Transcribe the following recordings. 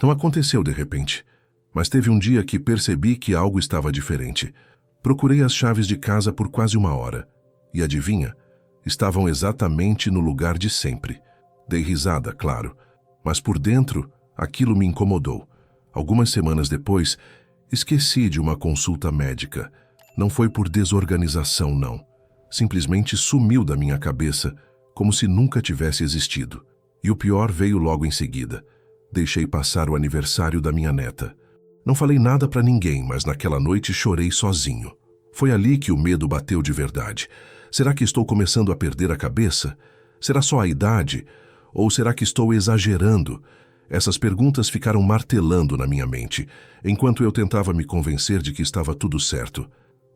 Não aconteceu de repente, mas teve um dia que percebi que algo estava diferente. Procurei as chaves de casa por quase 1 hora. E adivinha? Estavam exatamente no lugar de sempre. Dei risada, claro, mas por dentro aquilo me incomodou. Algumas semanas depois, esqueci de uma consulta médica. Não foi por desorganização, não. Simplesmente sumiu da minha cabeça, como se nunca tivesse existido. E o pior veio logo em seguida. Deixei passar o aniversário da minha neta. Não falei nada para ninguém, mas naquela noite chorei sozinho. Foi ali que o medo bateu de verdade. Será que estou começando a perder a cabeça? Será só a idade? Ou será que estou exagerando? Essas perguntas ficaram martelando na minha mente, enquanto eu tentava me convencer de que estava tudo certo.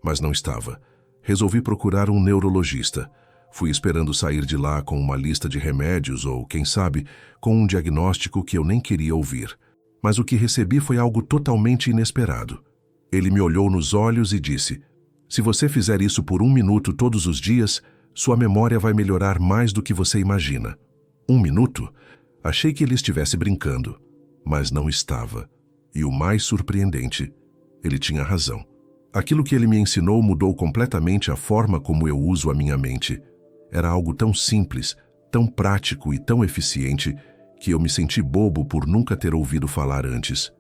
Mas não estava. Resolvi procurar um neurologista. Fui esperando sair de lá com uma lista de remédios ou, quem sabe, com um diagnóstico que eu nem queria ouvir. Mas o que recebi foi algo totalmente inesperado. Ele me olhou nos olhos e disse: "Se você fizer isso por 1 minuto todos os dias, sua memória vai melhorar mais do que você imagina." 1 minuto? Achei que ele estivesse brincando, mas não estava. E o mais surpreendente, ele tinha razão. Aquilo que ele me ensinou mudou completamente a forma como eu uso a minha mente. Era algo tão simples, tão prático e tão eficiente que eu me senti bobo por nunca ter ouvido falar antes.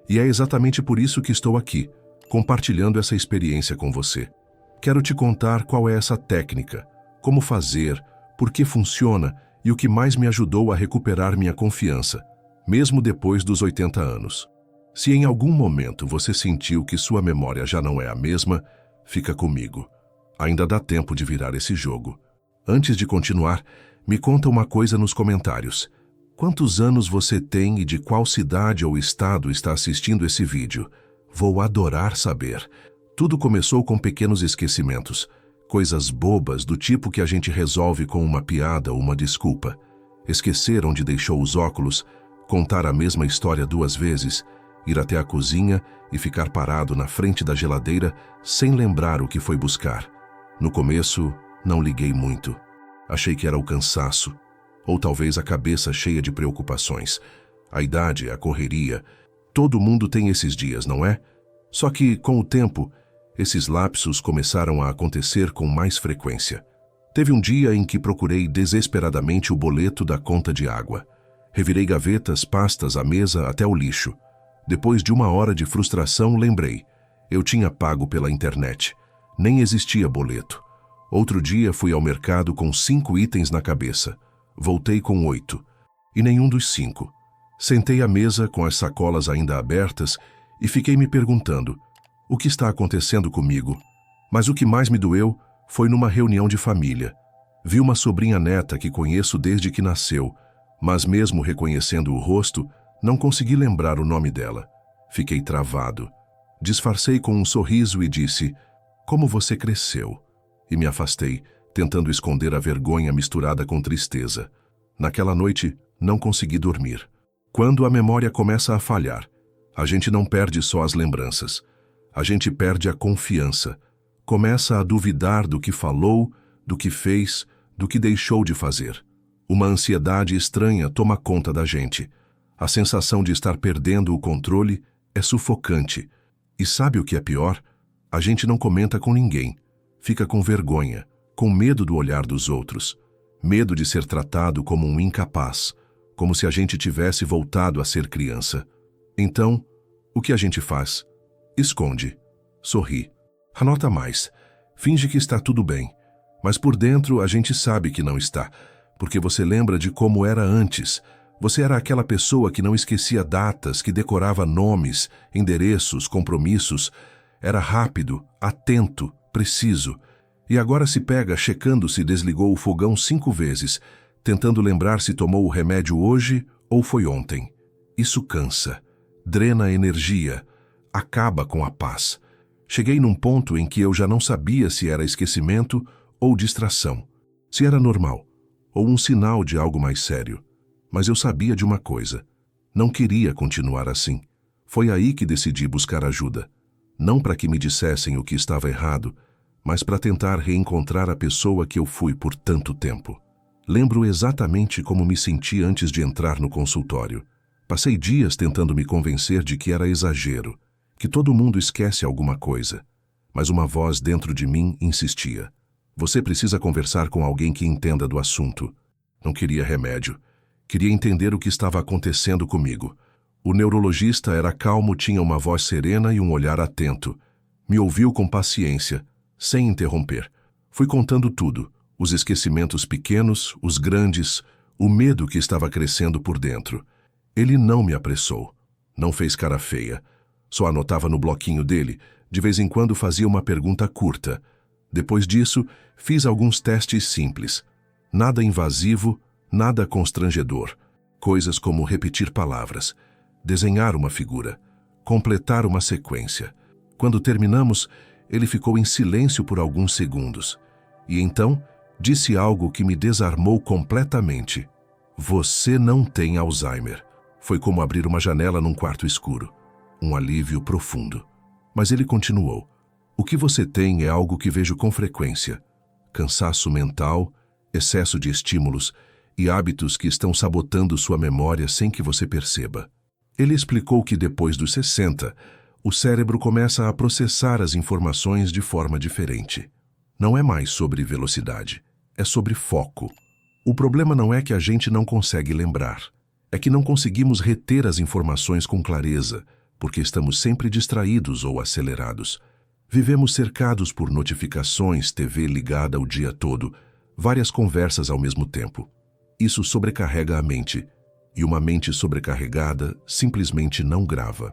E é exatamente por isso que estou aqui, compartilhando essa experiência com você. Quero te contar qual é essa técnica, como fazer, por que funciona e o que mais me ajudou a recuperar minha confiança, mesmo depois dos 80 anos. Se em algum momento você sentiu que sua memória já não é a mesma, fica comigo. Ainda dá tempo de virar esse jogo. Antes de continuar, me conta uma coisa nos comentários. Quantos anos você tem e de qual cidade ou estado está assistindo esse vídeo? Vou adorar saber. Tudo começou com pequenos esquecimentos. Coisas bobas do tipo que a gente resolve com uma piada ou uma desculpa. Esquecer onde deixou os óculos, contar a mesma história 2 vezes, ir até a cozinha e ficar parado na frente da geladeira sem lembrar o que foi buscar. No começo, não liguei muito. Achei que era o cansaço, ou talvez a cabeça cheia de preocupações. A idade, a correria, todo mundo tem esses dias, não é? Só que, com o tempo, esses lapsos começaram a acontecer com mais frequência. Teve um dia em que procurei desesperadamente o boleto da conta de água. Revirei gavetas, pastas, a mesa, até o lixo. Depois de 1 hora de frustração, lembrei. Eu tinha pago pela internet. Nem existia boleto. Outro dia fui ao mercado com 5 itens na cabeça. Voltei com 8. E nenhum dos 5. Sentei à mesa com as sacolas ainda abertas e fiquei me perguntando: o que está acontecendo comigo? Mas o que mais me doeu foi numa reunião de família. Vi uma sobrinha neta que conheço desde que nasceu, mas mesmo reconhecendo o rosto, não consegui lembrar o nome dela. Fiquei travado. Disfarcei com um sorriso e disse: "Como você cresceu?" E me afastei, tentando esconder a vergonha misturada com tristeza. Naquela noite, não consegui dormir. Quando a memória começa a falhar, a gente não perde só as lembranças. A gente perde a confiança. Começa a duvidar do que falou, do que fez, do que deixou de fazer. Uma ansiedade estranha toma conta da gente. A sensação de estar perdendo o controle é sufocante. E sabe o que é pior? A gente não comenta com ninguém. Fica com vergonha, com medo do olhar dos outros. Medo de ser tratado como um incapaz, como se a gente tivesse voltado a ser criança. Então, o que a gente faz? Esconde. Sorri. Anota mais. Finge que está tudo bem. Mas por dentro a gente sabe que não está, porque você lembra de como era antes. Você era aquela pessoa que não esquecia datas, que decorava nomes, endereços, compromissos. Era rápido, atento, preciso. E agora se pega checando se desligou o fogão 5 vezes, tentando lembrar se tomou o remédio hoje ou foi ontem. Isso cansa, drena a energia, acaba com a paz. Cheguei num ponto em que eu já não sabia se era esquecimento ou distração, se era normal ou um sinal de algo mais sério. Mas eu sabia de uma coisa: não queria continuar assim. Foi aí que decidi buscar ajuda. Não para que me dissessem o que estava errado, mas para tentar reencontrar a pessoa que eu fui por tanto tempo. Lembro exatamente como me senti antes de entrar no consultório. Passei dias tentando me convencer de que era exagero, que todo mundo esquece alguma coisa. Mas uma voz dentro de mim insistia. Você precisa conversar com alguém que entenda do assunto. Não queria remédio. Queria entender o que estava acontecendo comigo. O neurologista era calmo, tinha uma voz serena e um olhar atento. Me ouviu com paciência, sem interromper. Fui contando tudo, os esquecimentos pequenos, os grandes, o medo que estava crescendo por dentro. Ele não me apressou, não fez cara feia. Só anotava no bloquinho dele, de vez em quando fazia uma pergunta curta. Depois disso, fiz alguns testes simples. Nada invasivo, nada constrangedor. Coisas como repetir palavras, desenhar uma figura, completar uma sequência. Quando terminamos, ele ficou em silêncio por alguns segundos. E então, disse algo que me desarmou completamente. Você não tem Alzheimer. Foi como abrir uma janela num quarto escuro. Um alívio profundo. Mas ele continuou. O que você tem é algo que vejo com frequência. Cansaço mental, excesso de estímulos e hábitos que estão sabotando sua memória sem que você perceba. Ele explicou que depois dos 60, o cérebro começa a processar as informações de forma diferente. Não é mais sobre velocidade, é sobre foco. O problema não é que a gente não consegue lembrar, é que não conseguimos reter as informações com clareza, porque estamos sempre distraídos ou acelerados. Vivemos cercados por notificações, TV ligada o dia todo, várias conversas ao mesmo tempo. Isso sobrecarrega a mente, e uma mente sobrecarregada simplesmente não grava.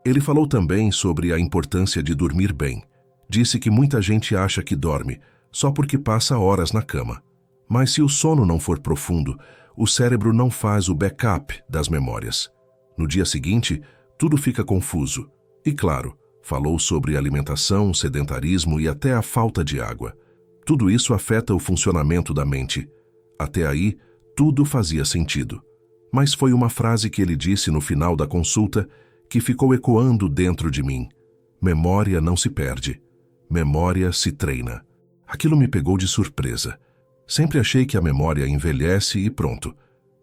Ele falou também sobre a importância de dormir bem. Disse que muita gente acha que dorme só porque passa horas na cama. Mas se o sono não for profundo, o cérebro não faz o backup das memórias. No dia seguinte, tudo fica confuso. E claro, falou sobre alimentação, sedentarismo e até a falta de água. Tudo isso afeta o funcionamento da mente. Até aí, tudo fazia sentido. Mas foi uma frase que ele disse no final da consulta que ficou ecoando dentro de mim. Memória não se perde. Memória se treina. Aquilo me pegou de surpresa. Sempre achei que a memória envelhece e pronto.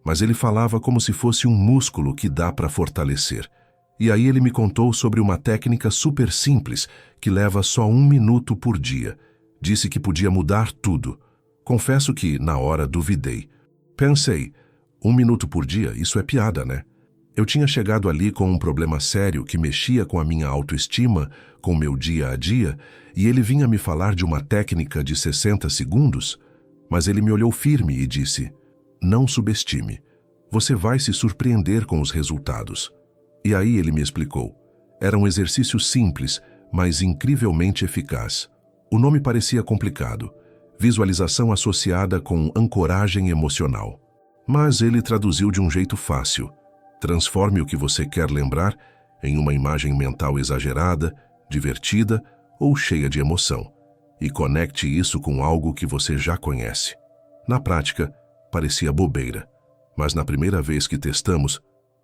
Mas ele falava como se fosse um músculo que dá para fortalecer. E aí ele me contou sobre uma técnica super simples que leva só 1 minuto por dia. Disse que podia mudar tudo. Confesso que, na hora, duvidei. Pensei, 1 minuto por dia, isso é piada, né? Eu tinha chegado ali com um problema sério que mexia com a minha autoestima, com o meu dia a dia, e ele vinha me falar de uma técnica de 60 segundos? Mas ele me olhou firme e disse, não subestime. Você vai se surpreender com os resultados. E aí ele me explicou. Era um exercício simples, mas incrivelmente eficaz. O nome parecia complicado. Visualização associada com ancoragem emocional. Mas ele traduziu de um jeito fácil. Transforme o que você quer lembrar em uma imagem mental exagerada, divertida ou cheia de emoção. E conecte isso com algo que você já conhece. Na prática, parecia bobeira. Mas na primeira vez que testamos,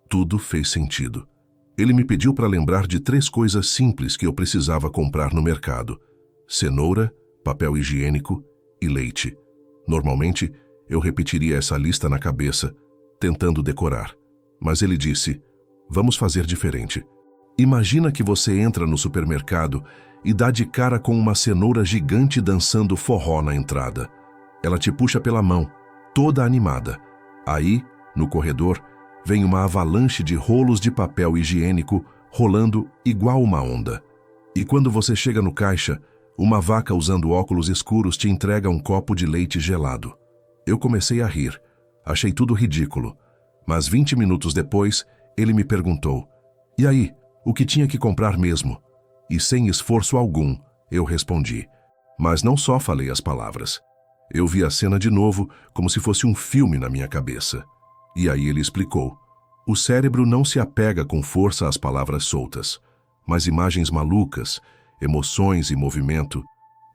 tudo fez sentido. Ele me pediu para lembrar de 3 coisas simples que eu precisava comprar no mercado: cenoura, papel higiênico e leite. Normalmente, eu repetiria essa lista na cabeça, tentando decorar. Mas ele disse, vamos fazer diferente. Imagina que você entra no supermercado e dá de cara com uma cenoura gigante dançando forró na entrada. Ela te puxa pela mão, toda animada. Aí, no corredor, vem uma avalanche de rolos de papel higiênico rolando igual uma onda. E quando você chega no caixa, uma vaca usando óculos escuros te entrega um copo de leite gelado. Eu comecei a rir. Achei tudo ridículo. Mas 20 minutos depois, ele me perguntou, e aí, o que tinha que comprar mesmo? E sem esforço algum, eu respondi. Mas não só falei as palavras. Eu vi a cena de novo, como se fosse um filme na minha cabeça. E aí ele explicou. O cérebro não se apega com força às palavras soltas, mas imagens malucas, emoções e movimento,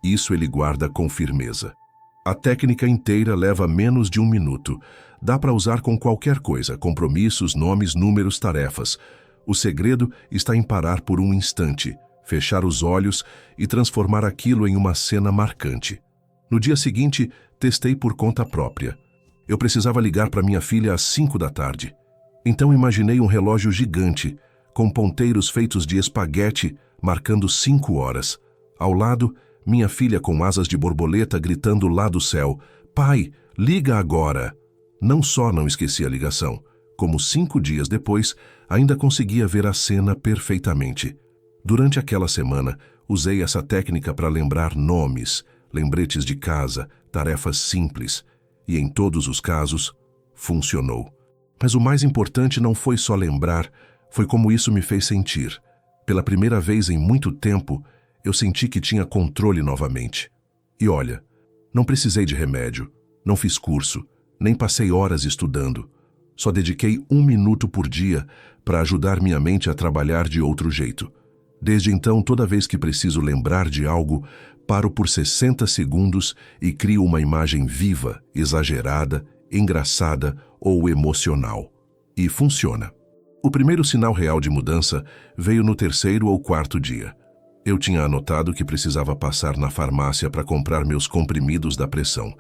isso ele guarda com firmeza. A técnica inteira leva menos de 1 minuto. Dá para usar com qualquer coisa, compromissos, nomes, números, tarefas. O segredo está em parar por um instante, fechar os olhos e transformar aquilo em uma cena marcante. No dia seguinte, testei por conta própria. Eu precisava ligar para minha filha às 5 da tarde. Então imaginei um relógio gigante, com ponteiros feitos de espaguete, marcando 5 horas. Ao lado, minha filha com asas de borboleta gritando lá do céu: "Pai, liga agora!" Não só não esqueci a ligação, como 5 dias depois, ainda conseguia ver a cena perfeitamente. Durante aquela semana, usei essa técnica para lembrar nomes, lembretes de casa, tarefas simples, e em todos os casos, funcionou. Mas o mais importante não foi só lembrar, foi como isso me fez sentir. Pela primeira vez em muito tempo, eu senti que tinha controle novamente. E olha, não precisei de remédio, não fiz curso, nem passei horas estudando. Só dediquei 1 minuto por dia para ajudar minha mente a trabalhar de outro jeito. Desde então, toda vez que preciso lembrar de algo, paro por 60 segundos e crio uma imagem viva, exagerada, engraçada ou emocional. E funciona. O primeiro sinal real de mudança veio no 3º ou 4º dia. Eu tinha anotado que precisava passar na farmácia para comprar meus comprimidos da pressão,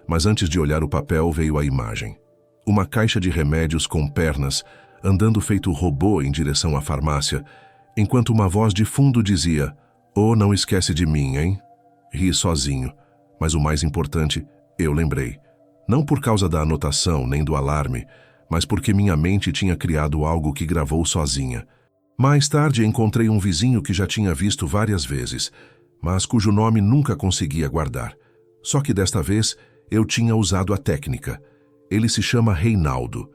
mas antes de olhar o papel veio a imagem. Uma caixa de remédios com pernas, andando feito robô em direção à farmácia, enquanto uma voz de fundo dizia: "Oh, não esquece de mim, hein?" Ri sozinho, mas o mais importante, eu lembrei. Não por causa da anotação nem do alarme, mas porque minha mente tinha criado algo que gravou sozinha. Mais tarde encontrei um vizinho que já tinha visto várias vezes, mas cujo nome nunca conseguia guardar. Só que desta vez eu tinha usado a técnica. Ele se chama Reinaldo.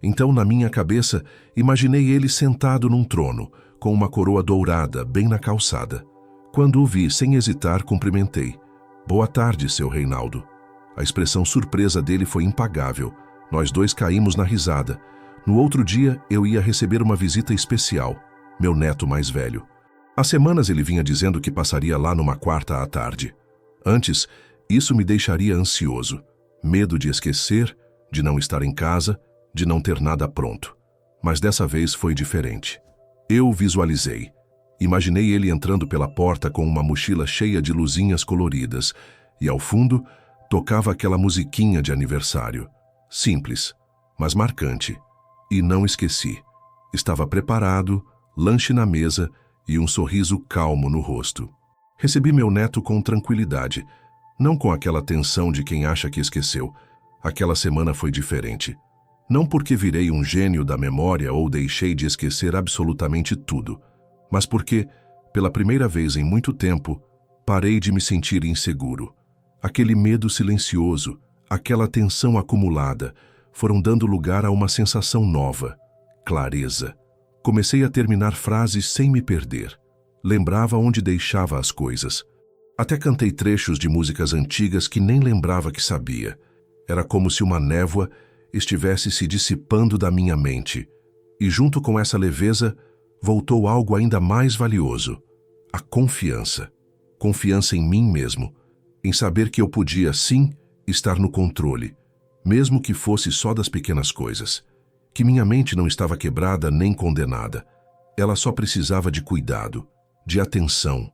Então, na minha cabeça, imaginei ele sentado num trono, com uma coroa dourada bem na calçada. Quando o vi, sem hesitar, cumprimentei. "Boa tarde, seu Reinaldo." A expressão surpresa dele foi impagável. Nós dois caímos na risada. No outro dia, eu ia receber uma visita especial, meu neto mais velho. Há semanas ele vinha dizendo que passaria lá numa quarta à tarde. Antes, isso me deixaria ansioso. Medo de esquecer, de não estar em casa, de não ter nada pronto. Mas dessa vez foi diferente. Eu o visualizei. Imaginei ele entrando pela porta com uma mochila cheia de luzinhas coloridas e, ao fundo, tocava aquela musiquinha de aniversário. Simples, mas marcante. E não esqueci. Estava preparado, lanche na mesa e um sorriso calmo no rosto. Recebi meu neto com tranquilidade, não com aquela tensão de quem acha que esqueceu. Aquela semana foi diferente. Não porque virei um gênio da memória ou deixei de esquecer absolutamente tudo, mas porque, pela primeira vez em muito tempo, parei de me sentir inseguro. Aquele medo silencioso, aquela tensão acumulada, foram dando lugar a uma sensação nova, clareza. Comecei a terminar frases sem me perder. Lembrava onde deixava as coisas. Até cantei trechos de músicas antigas que nem lembrava que sabia. Era como se uma névoa estivesse se dissipando da minha mente. E junto com essa leveza, voltou algo ainda mais valioso: a confiança. Confiança em mim mesmo, em saber que eu podia, sim, estar no controle, mesmo que fosse só das pequenas coisas. Que minha mente não estava quebrada nem condenada. Ela só precisava de cuidado, de atenção,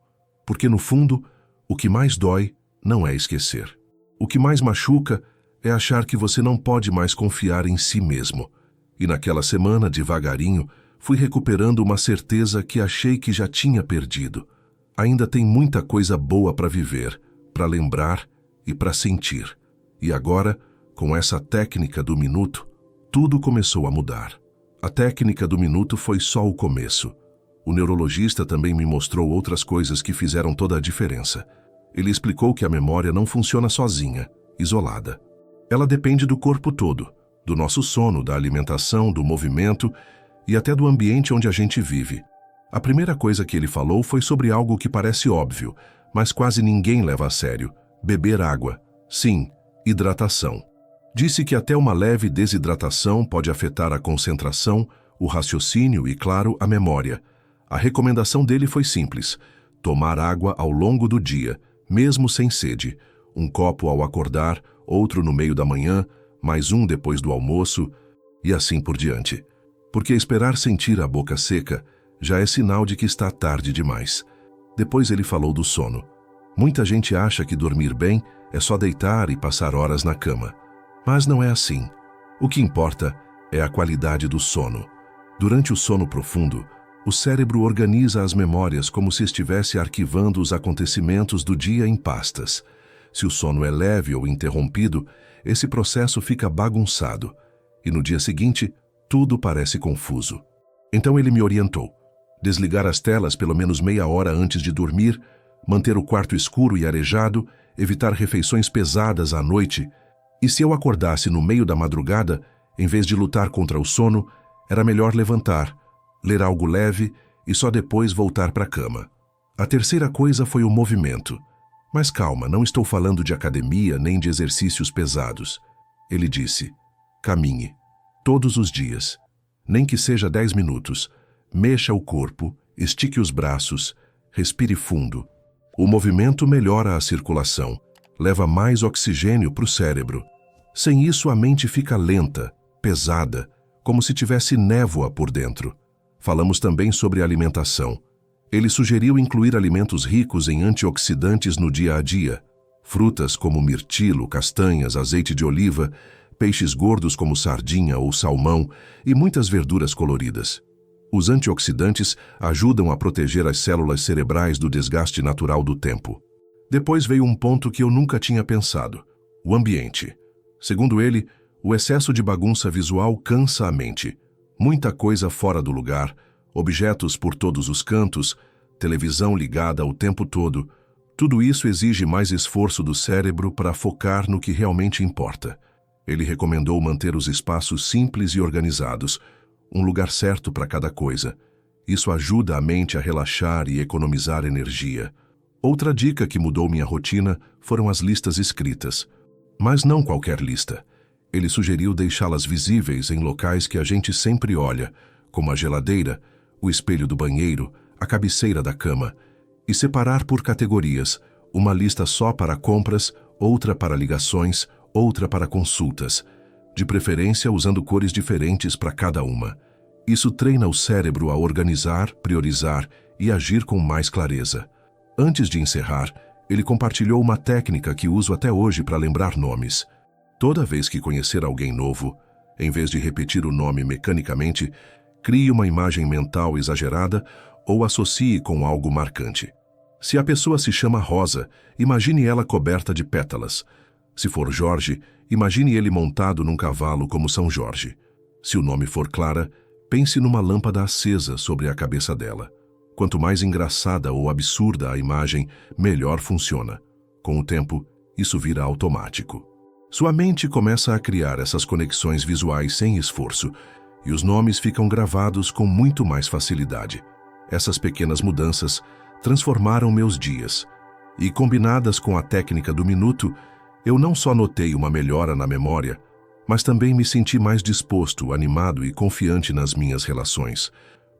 porque no fundo, o que mais dói não é esquecer. O que mais machuca é achar que você não pode mais confiar em si mesmo. E naquela semana, devagarinho, fui recuperando uma certeza que achei que já tinha perdido. Ainda tem muita coisa boa para viver, para lembrar e para sentir. E agora, com essa técnica do minuto, tudo começou a mudar. A técnica do minuto foi só o começo. O neurologista também me mostrou outras coisas que fizeram toda a diferença. Ele explicou que a memória não funciona sozinha, isolada. Ela depende do corpo todo, do nosso sono, da alimentação, do movimento e até do ambiente onde a gente vive. A primeira coisa que ele falou foi sobre algo que parece óbvio, mas quase ninguém leva a sério: beber água. Sim, hidratação. Disse que até uma leve desidratação pode afetar a concentração, o raciocínio e, claro, a memória. A recomendação dele foi simples: tomar água ao longo do dia, mesmo sem sede. Um copo ao acordar, outro no meio da manhã, mais um depois do almoço, e assim por diante. Porque esperar sentir a boca seca já é sinal de que está tarde demais. Depois ele falou do sono. Muita gente acha que dormir bem é só deitar e passar horas na cama. Mas não é assim. O que importa é a qualidade do sono. Durante o sono profundo, o cérebro organiza as memórias como se estivesse arquivando os acontecimentos do dia em pastas. Se o sono é leve ou interrompido, esse processo fica bagunçado e no dia seguinte, tudo parece confuso. Então ele me orientou: desligar as telas pelo menos meia hora antes de dormir, manter o quarto escuro e arejado, evitar refeições pesadas à noite, e se eu acordasse no meio da madrugada, em vez de lutar contra o sono, era melhor levantar, ler algo leve e só depois voltar para a cama. A terceira coisa foi o movimento. Mas calma, não estou falando de academia nem de exercícios pesados. Ele disse: caminhe, todos os dias, nem que seja 10 minutos, mexa o corpo, estique os braços, respire fundo. O movimento melhora a circulação, leva mais oxigênio para o cérebro. Sem isso, a mente fica lenta, pesada, como se tivesse névoa por dentro. Falamos também sobre alimentação. Ele sugeriu incluir alimentos ricos em antioxidantes no dia a dia. Frutas como mirtilo, castanhas, azeite de oliva, peixes gordos como sardinha ou salmão e muitas verduras coloridas. Os antioxidantes ajudam a proteger as células cerebrais do desgaste natural do tempo. Depois veio um ponto que eu nunca tinha pensado: o ambiente. Segundo ele, o excesso de bagunça visual cansa a mente. Muita coisa fora do lugar, objetos por todos os cantos, televisão ligada o tempo todo. Tudo isso exige mais esforço do cérebro para focar no que realmente importa. Ele recomendou manter os espaços simples e organizados, um lugar certo para cada coisa. Isso ajuda a mente a relaxar e economizar energia. Outra dica que mudou minha rotina foram as listas escritas. Mas não qualquer lista. Ele sugeriu deixá-las visíveis em locais que a gente sempre olha, como a geladeira, o espelho do banheiro, a cabeceira da cama, e separar por categorias, uma lista só para compras, outra para ligações, outra para consultas, de preferência usando cores diferentes para cada uma. Isso treina o cérebro a organizar, priorizar e agir com mais clareza. Antes de encerrar, ele compartilhou uma técnica que uso até hoje para lembrar nomes. Toda vez que conhecer alguém novo, em vez de repetir o nome mecanicamente, crie uma imagem mental exagerada ou associe com algo marcante. Se a pessoa se chama Rosa, imagine ela coberta de pétalas. Se for Jorge, imagine ele montado num cavalo como São Jorge. Se o nome for Clara, pense numa lâmpada acesa sobre a cabeça dela. Quanto mais engraçada ou absurda a imagem, melhor funciona. Com o tempo, isso vira automático. Sua mente começa a criar essas conexões visuais sem esforço, e os nomes ficam gravados com muito mais facilidade. Essas pequenas mudanças transformaram meus dias, e combinadas com a técnica do minuto, eu não só notei uma melhora na memória, mas também me senti mais disposto, animado e confiante nas minhas relações,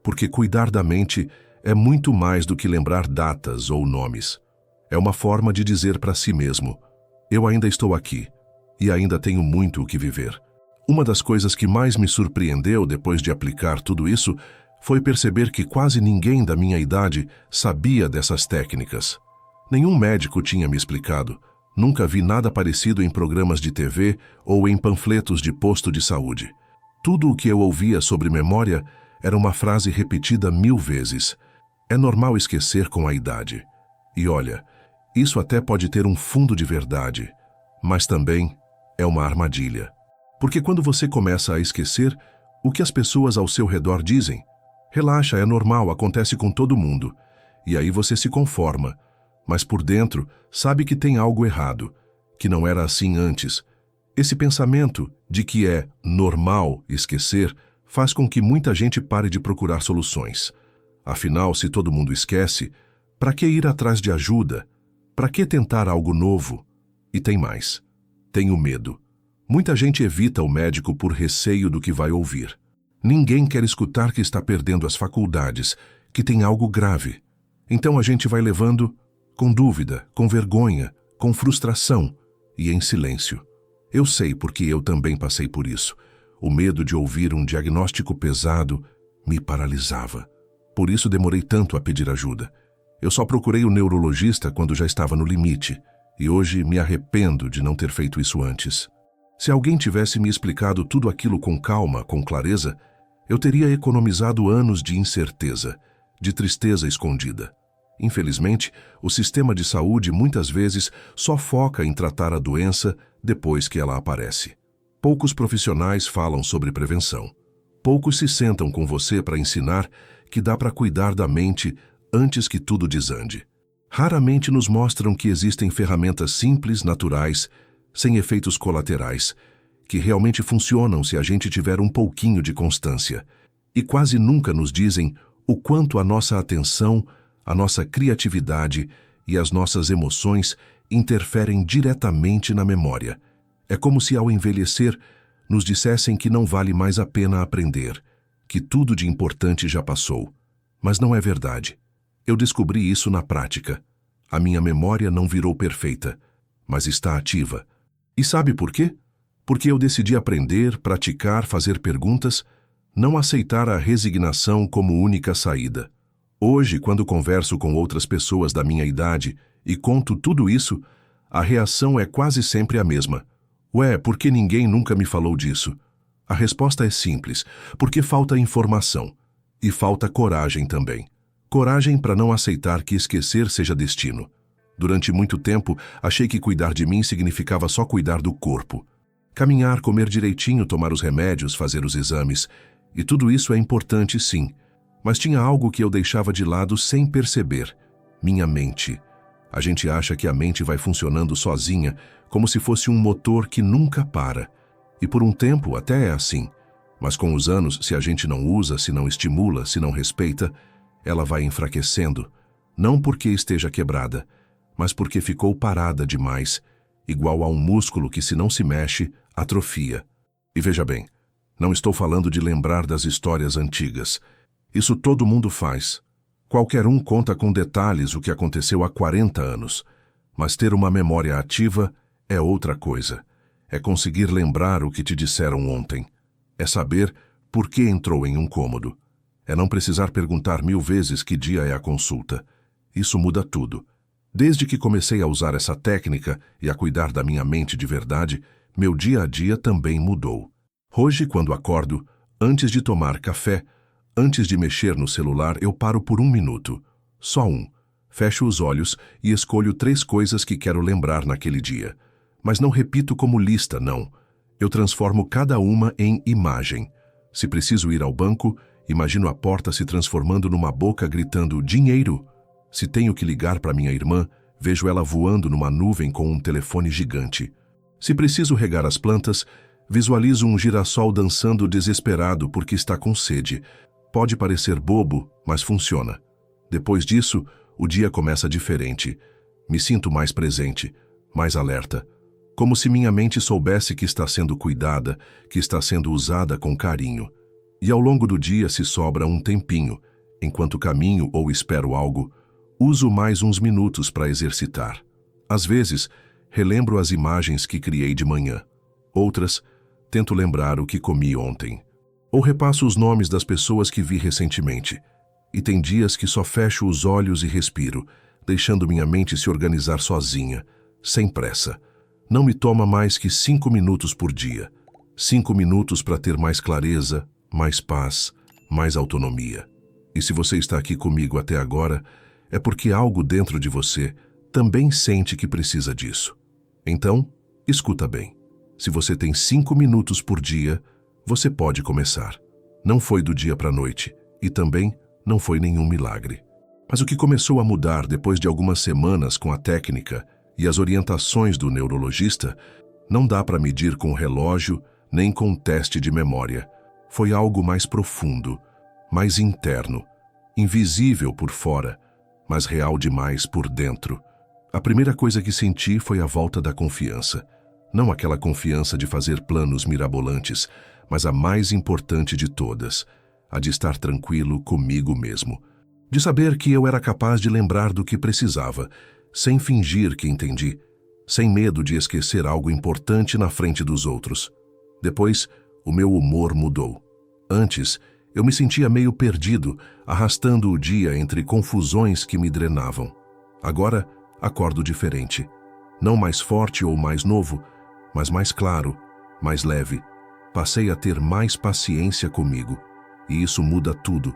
porque cuidar da mente é muito mais do que lembrar datas ou nomes. É uma forma de dizer para si mesmo: eu ainda estou aqui, e ainda tenho muito o que viver. Uma das coisas que mais me surpreendeu depois de aplicar tudo isso foi perceber que quase ninguém da minha idade sabia dessas técnicas. Nenhum médico tinha me explicado. Nunca vi nada parecido em programas de TV ou em panfletos de posto de saúde. Tudo o que eu ouvia sobre memória era uma frase repetida 1000 vezes. É normal esquecer com a idade. E olha, isso até pode ter um fundo de verdade, mas também é uma armadilha. Porque quando você começa a esquecer, o que as pessoas ao seu redor dizem? Relaxa, é normal, acontece com todo mundo. E aí você se conforma, mas por dentro sabe que tem algo errado, que não era assim antes. Esse pensamento de que é normal esquecer faz com que muita gente pare de procurar soluções. Afinal, se todo mundo esquece, para que ir atrás de ajuda? Para que tentar algo novo? E tem mais. Tem o medo. Muita gente evita o médico por receio do que vai ouvir. Ninguém quer escutar que está perdendo as faculdades, que tem algo grave. Então a gente vai levando com dúvida, com vergonha, com frustração e em silêncio. Eu sei porque eu também passei por isso. O medo de ouvir um diagnóstico pesado me paralisava. Por isso demorei tanto a pedir ajuda. Eu só procurei o neurologista quando já estava no limite, e hoje me arrependo de não ter feito isso antes. Se alguém tivesse me explicado tudo aquilo com calma, com clareza, eu teria economizado anos de incerteza, de tristeza escondida. Infelizmente, o sistema de saúde muitas vezes só foca em tratar a doença depois que ela aparece. Poucos profissionais falam sobre prevenção. Poucos se sentam com você para ensinar que dá para cuidar da mente antes que tudo desande. Raramente nos mostram que existem ferramentas simples, naturais, sem efeitos colaterais, que realmente funcionam se a gente tiver um pouquinho de constância. E quase nunca nos dizem o quanto a nossa atenção, a nossa criatividade e as nossas emoções interferem diretamente na memória. É como se ao envelhecer nos dissessem que não vale mais a pena aprender, que tudo de importante já passou. Mas não é verdade. Eu descobri isso na prática. A minha memória não virou perfeita, mas está ativa. E sabe por quê? Porque eu decidi aprender, praticar, fazer perguntas, não aceitar a resignação como única saída. Hoje, quando converso com outras pessoas da minha idade e conto tudo isso, a reação é quase sempre a mesma. Ué, por que ninguém nunca me falou disso? A resposta é simples, porque falta informação. E falta coragem também. Coragem para não aceitar que esquecer seja destino. Durante muito tempo, achei que cuidar de mim significava só cuidar do corpo. Caminhar, comer direitinho, tomar os remédios, fazer os exames. E tudo isso é importante, sim. Mas tinha algo que eu deixava de lado sem perceber. Minha mente. A gente acha que a mente vai funcionando sozinha, como se fosse um motor que nunca para. E por um tempo até é assim. Mas com os anos, se a gente não usa, se não estimula, se não respeita, ela vai enfraquecendo. Não porque esteja quebrada, mas porque ficou parada demais, igual a um músculo que, se não se mexe, atrofia. E veja bem, não estou falando de lembrar das histórias antigas. Isso todo mundo faz. Qualquer um conta com detalhes o que aconteceu há 40 anos. Mas ter uma memória ativa é outra coisa. É conseguir lembrar o que te disseram ontem. É saber por que entrou em um cômodo. É não precisar perguntar 1000 vezes que dia é a consulta. Isso muda tudo. Desde que comecei a usar essa técnica e a cuidar da minha mente de verdade, meu dia a dia também mudou. Hoje, quando acordo, antes de tomar café, antes de mexer no celular, eu paro por 1 minuto. Só um. Fecho os olhos e escolho 3 coisas que quero lembrar naquele dia. Mas não repito como lista, não. Eu transformo cada uma em imagem. Se preciso ir ao banco, imagino a porta se transformando numa boca gritando dinheiro. Se tenho que ligar para minha irmã, vejo ela voando numa nuvem com um telefone gigante. Se preciso regar as plantas, visualizo um girassol dançando desesperado porque está com sede. Pode parecer bobo, mas funciona. Depois disso, o dia começa diferente. Me sinto mais presente, mais alerta. Como se minha mente soubesse que está sendo cuidada, que está sendo usada com carinho. E ao longo do dia, se sobra um tempinho, enquanto caminho ou espero algo, uso mais uns minutos para exercitar. Às vezes, relembro as imagens que criei de manhã. Outras, tento lembrar o que comi ontem. Ou repasso os nomes das pessoas que vi recentemente. E tem dias que só fecho os olhos e respiro, deixando minha mente se organizar sozinha, sem pressa. Não me toma mais que 5 minutos por dia. 5 minutos para ter mais clareza, mais paz, mais autonomia. E se você está aqui comigo até agora, é porque algo dentro de você também sente que precisa disso. Então, escuta bem. Se você tem 5 minutos por dia, você pode começar. Não foi do dia para a noite e também não foi nenhum milagre. Mas o que começou a mudar depois de algumas semanas com a técnica e as orientações do neurologista, não dá para medir com relógio nem com teste de memória. Foi algo mais profundo, mais interno, invisível por fora, mas real demais por dentro. A primeira coisa que senti foi a volta da confiança. Não aquela confiança de fazer planos mirabolantes, mas a mais importante de todas, a de estar tranquilo comigo mesmo. De saber que eu era capaz de lembrar do que precisava, sem fingir que entendi, sem medo de esquecer algo importante na frente dos outros. Depois, o meu humor mudou. Antes, eu me sentia meio perdido, arrastando o dia entre confusões que me drenavam. Agora, acordo diferente. Não mais forte ou mais novo, mas mais claro, mais leve. Passei a ter mais paciência comigo. E isso muda tudo.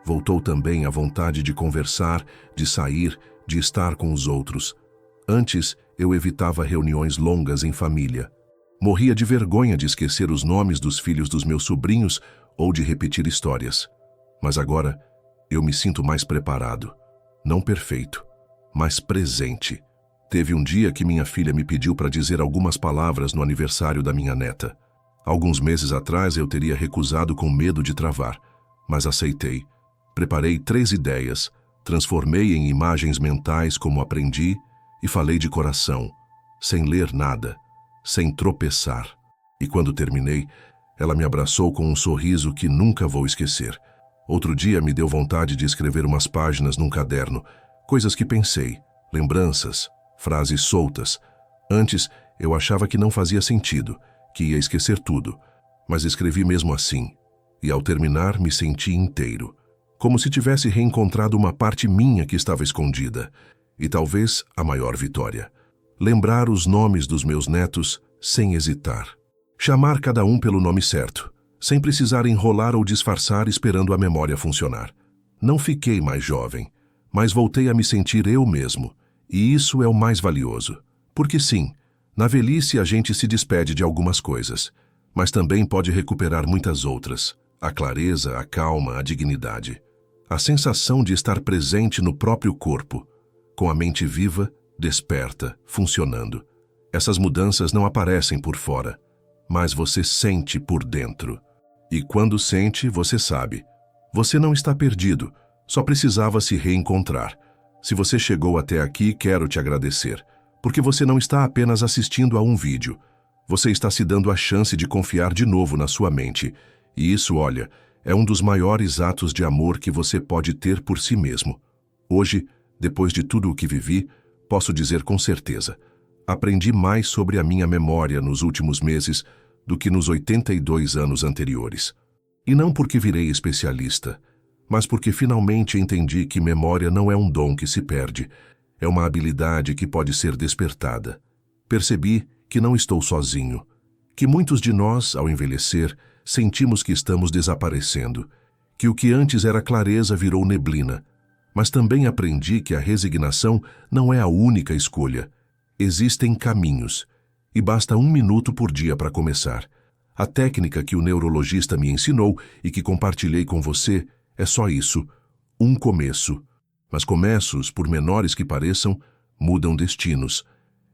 Voltou também a vontade de conversar, de sair, de estar com os outros. Antes, eu evitava reuniões longas em família. Morria de vergonha de esquecer os nomes dos filhos dos meus sobrinhos ou de repetir histórias. Mas agora, eu me sinto mais preparado. Não perfeito, mas presente. Teve um dia que minha filha me pediu para dizer algumas palavras no aniversário da minha neta. Alguns meses atrás eu teria recusado com medo de travar, mas aceitei. Preparei 3 ideias, transformei em imagens mentais como aprendi e falei de coração, sem ler nada, sem tropeçar. E quando terminei, ela me abraçou com um sorriso que nunca vou esquecer. Outro dia me deu vontade de escrever umas páginas num caderno, coisas que pensei, lembranças, frases soltas. Antes, eu achava que não fazia sentido, que ia esquecer tudo, mas escrevi mesmo assim. E ao terminar, me senti inteiro, como se tivesse reencontrado uma parte minha que estava escondida. E talvez a maior vitória: lembrar os nomes dos meus netos sem hesitar. Chamar cada um pelo nome certo, sem precisar enrolar ou disfarçar esperando a memória funcionar. Não fiquei mais jovem, mas voltei a me sentir eu mesmo. E isso é o mais valioso. Porque sim, na velhice a gente se despede de algumas coisas, mas também pode recuperar muitas outras. A clareza, a calma, a dignidade. A sensação de estar presente no próprio corpo, com a mente viva, desperta, funcionando. Essas mudanças não aparecem por fora, mas você sente por dentro. E quando sente, você sabe. Você não está perdido, só precisava se reencontrar. Se você chegou até aqui, quero te agradecer, porque você não está apenas assistindo a um vídeo. Você está se dando a chance de confiar de novo na sua mente. E isso, olha, é um dos maiores atos de amor que você pode ter por si mesmo. Hoje, depois de tudo o que vivi, posso dizer com certeza: aprendi mais sobre a minha memória nos últimos meses do que nos 82 anos anteriores. E não porque virei especialista, mas porque finalmente entendi que memória não é um dom que se perde, é uma habilidade que pode ser despertada. Percebi que não estou sozinho, que muitos de nós, ao envelhecer, sentimos que estamos desaparecendo, que o que antes era clareza virou neblina. Mas também aprendi que a resignação não é a única escolha. Existem caminhos, e basta 1 minuto por dia para começar. A técnica que o neurologista me ensinou e que compartilhei com você é só isso, um começo. Mas começos, por menores que pareçam, mudam destinos.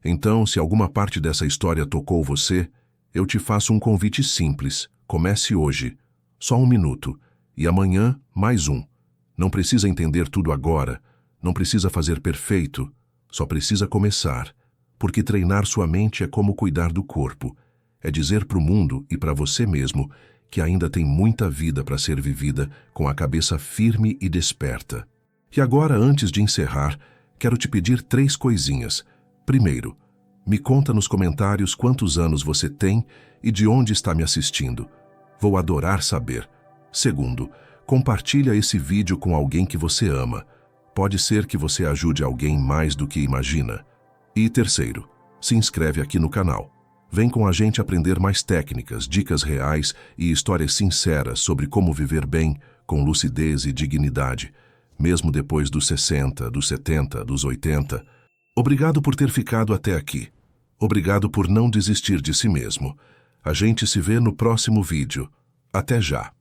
Então, se alguma parte dessa história tocou você, eu te faço um convite simples. Comece hoje, só 1 minuto, e amanhã mais 1. Não precisa entender tudo agora, não precisa fazer perfeito, só precisa começar. Porque treinar sua mente é como cuidar do corpo. É dizer para o mundo e para você mesmo que ainda tem muita vida para ser vivida com a cabeça firme e desperta. E agora, antes de encerrar, quero te pedir 3 coisinhas. Primeiro, me conta nos comentários quantos anos você tem e de onde está me assistindo. Vou adorar saber. Segundo, compartilha esse vídeo com alguém que você ama. Pode ser que você ajude alguém mais do que imagina. E terceiro, se inscreve aqui no canal. Vem com a gente aprender mais técnicas, dicas reais e histórias sinceras sobre como viver bem, com lucidez e dignidade, mesmo depois dos 60, dos 70, dos 80. Obrigado por ter ficado até aqui. Obrigado por não desistir de si mesmo. A gente se vê no próximo vídeo. Até já!